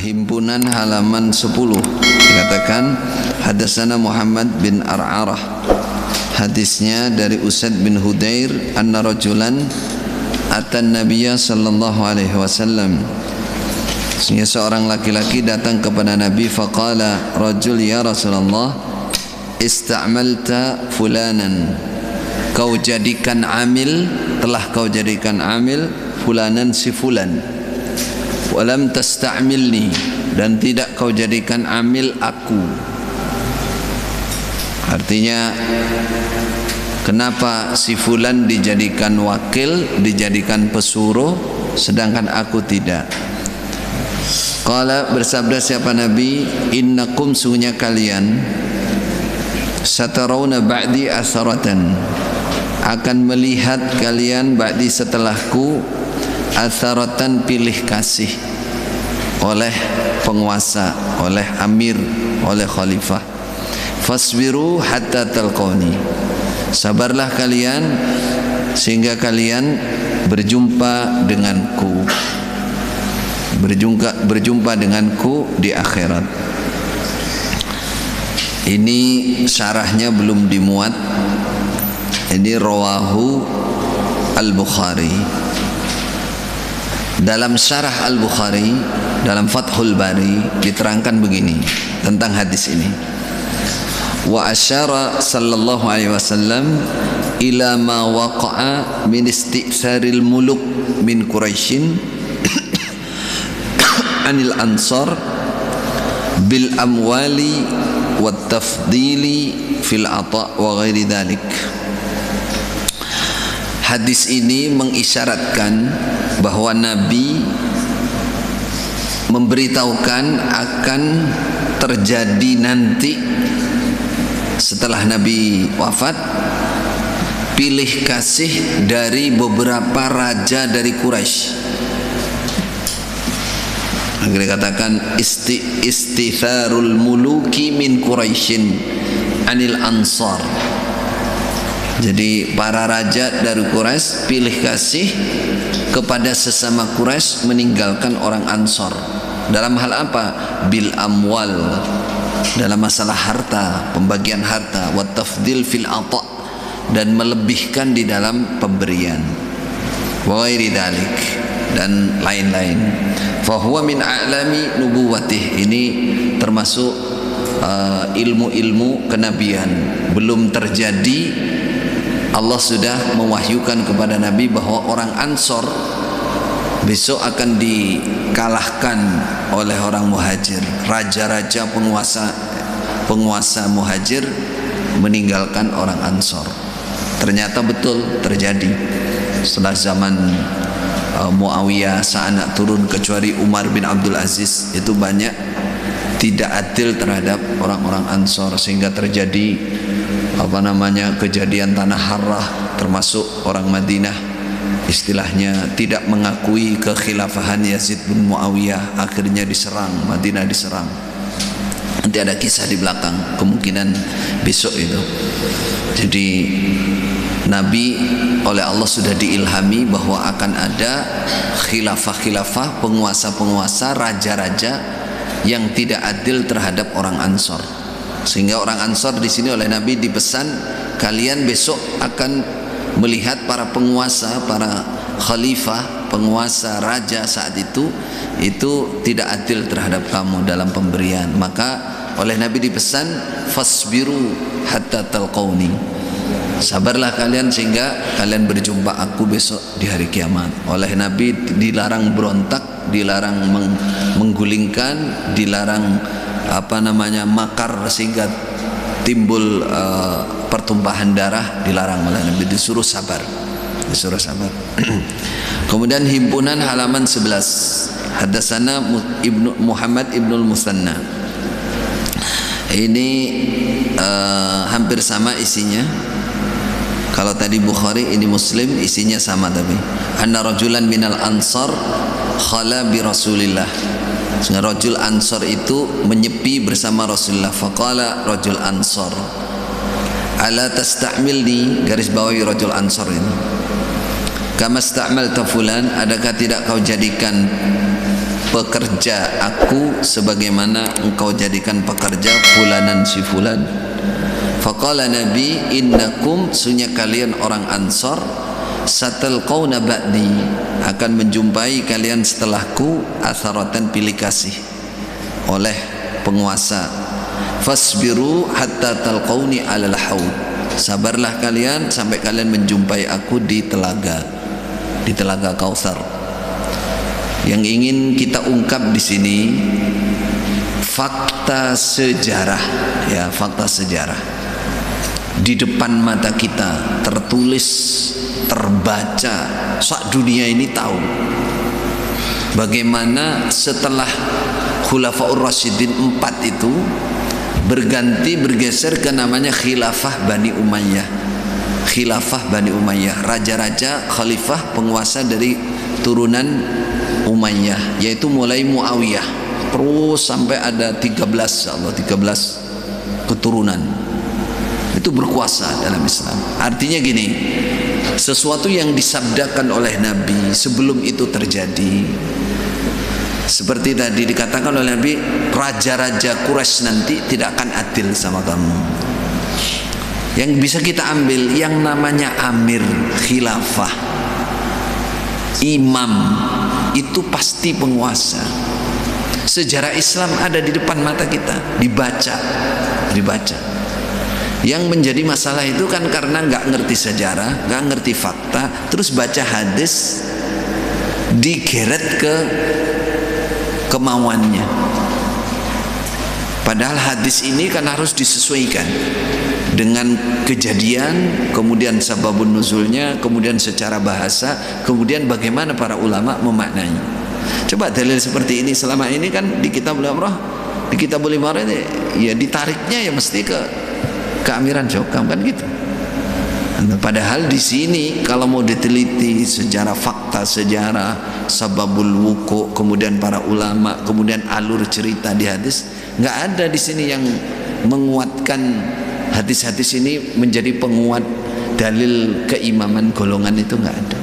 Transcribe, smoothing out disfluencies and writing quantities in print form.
himpunan halaman 10 dikatakan hadatsana Muhammad bin Ar'arah, hadisnya dari Usaid bin Hudair anna rajulan atan nabiyya sallallahu alaihi wasallam, sehingga seorang laki-laki datang kepada Nabi, faqala rajul ya Rasulullah ista'malta fulanan, kau jadikan amil, telah kau jadikan amil fulanan si fulan, walam tasta'milni, dan tidak kau jadikan amil aku. Artinya kenapa si fulan dijadikan wakil, dijadikan pesuruh, sedangkan aku tidak? Qala, bersabda siapa Nabi, innakum, sungguhnya kalian, satarawna ba'di asaratan, akan melihat kalian ba'di setelahku, asaratan pilih kasih oleh penguasa, oleh amir, oleh khalifah. Fasbiru hatta talqani, sabarlah kalian sehingga kalian berjumpa denganku, berjumpa denganku di akhirat. Ini syarahnya belum dimuat. Ini rawahu Al-Bukhari. Dalam syarah Al-Bukhari, dalam Fathul Bari diterangkan begini tentang hadis ini. Wa asyara sallallahu alaihi wasallam ila ma waqa'a min isti'saril muluk min Quraisyin anil ansar bil amwali wat tafdili fil ata wa ghairi dhalik. Hadis ini mengisyaratkan bahwa Nabi memberitahukan akan terjadi nanti setelah Nabi wafat pilih kasih dari beberapa raja dari Quraisy. Akhirnya katakan istitharul muluki min Quraisyin anil ansar. Jadi para raja dari Quraisy pilih kasih kepada sesama Quraisy meninggalkan orang Ansor. Dalam hal apa? Bil amwal, dalam masalah harta, pembagian harta, wa tafdil fil ata, dan melebihkan di dalam pemberian, wa ghairi dalik, dan lain-lain. Fa huwa min a'lami nubuwatih, ini termasuk ilmu-ilmu kenabian. Belum terjadi, Allah sudah mewahyukan kepada Nabi bahwa orang Ansor besok akan dikalahkan oleh orang Muhajir. Raja-raja penguasa Muhajir meninggalkan orang Ansor. Ternyata betul terjadi. Setelah zaman Muawiyah seanak turun kecuali Umar bin Abdul Aziz, itu banyak tidak adil terhadap orang-orang Ansor, sehingga terjadi kejadian tanah harrah, termasuk orang Madinah istilahnya tidak mengakui kekhilafahan Yazid bin Muawiyah, akhirnya diserang, Madinah diserang. Nanti ada kisah di belakang, kemungkinan besok itu. Jadi Nabi oleh Allah sudah diilhami bahwa akan ada khilafah-khilafah, penguasa-penguasa, raja-raja yang tidak adil terhadap orang Ansor. Sehingga orang Ansor di sini oleh Nabi dipesan, kalian besok akan melihat para penguasa, para khalifah, penguasa, raja saat itu tidak adil terhadap kamu dalam pemberian. Maka oleh Nabi dipesan, fasbiru hatta talqauni, sabarlah kalian sehingga kalian berjumpa aku besok di hari kiamat. Oleh Nabi dilarang berontak, dilarang menggulingkan, dilarang makar sehingga timbul pertumpahan darah, dilarang oleh Nabi, disuruh sabar. Kemudian himpunan halaman 11, hadatsana Muhammad ibnul Musanna. Ini hampir sama isinya. Kalau tadi Bukhari, ini Muslim, isinya sama tapi. Anna rajulan minal ansar khala bi Rasulillah. Rajul Ansor itu menyepi bersama Rasulullah. Faqala rajul Ansor, ala tasta'milni, garis bawahi rajul Ansor ini, kama sta'malta fulan, adakah tidak kau jadikan pekerja aku sebagaimana engkau jadikan pekerja fulanan si fulan. Faqala Nabi, innakum, sunya kalian orang Ansor, satalqauna ba'di, akan menjumpai kalian setelahku atharatan, pilih kasih oleh penguasa. Fasbiru hatta talqauni alal haud, sabarlah kalian sampai kalian menjumpai aku di telaga Kautsar. Yang ingin kita ungkap di sini fakta sejarah, ya, fakta sejarah. Di depan mata kita tertulis, terbaca, sak dunia ini tahu bagaimana setelah Khulafaur Rasyidin 4 itu bergeser ke namanya Khilafah Bani Umayyah. Khilafah Bani Umayyah, raja-raja, khalifah, penguasa dari turunan Umayyah, yaitu mulai Muawiyah terus sampai ada 13 keturunan itu berkuasa dalam Islam. Artinya gini, sesuatu yang disabdakan oleh Nabi sebelum itu terjadi, seperti tadi dikatakan oleh Nabi, raja-raja Quraisy nanti tidak akan adil sama kamu. Yang bisa kita ambil yang namanya amir, khilafah, imam, itu pasti penguasa. Sejarah Islam ada di depan mata kita, dibaca. Yang menjadi masalah itu kan karena nggak ngerti sejarah, nggak ngerti fakta, terus baca hadis digeret ke kemauannya. Padahal hadis ini kan harus disesuaikan dengan kejadian, kemudian sababun nuzulnya, kemudian secara bahasa, kemudian bagaimana para ulama memaknai. Coba dalil seperti ini selama ini kan di Kitabul Umrah, di Kitabul Imarah ini ya ditariknya ya mesti ke keamiran Syokam kan gitu. Padahal di sini kalau mau diteliti sejarah fakta, sejarah sababul wuku, kemudian para ulama, kemudian alur cerita di hadis, nggak ada di sini yang menguatkan hadis-hadis ini menjadi penguat dalil keimaman golongan, itu nggak ada.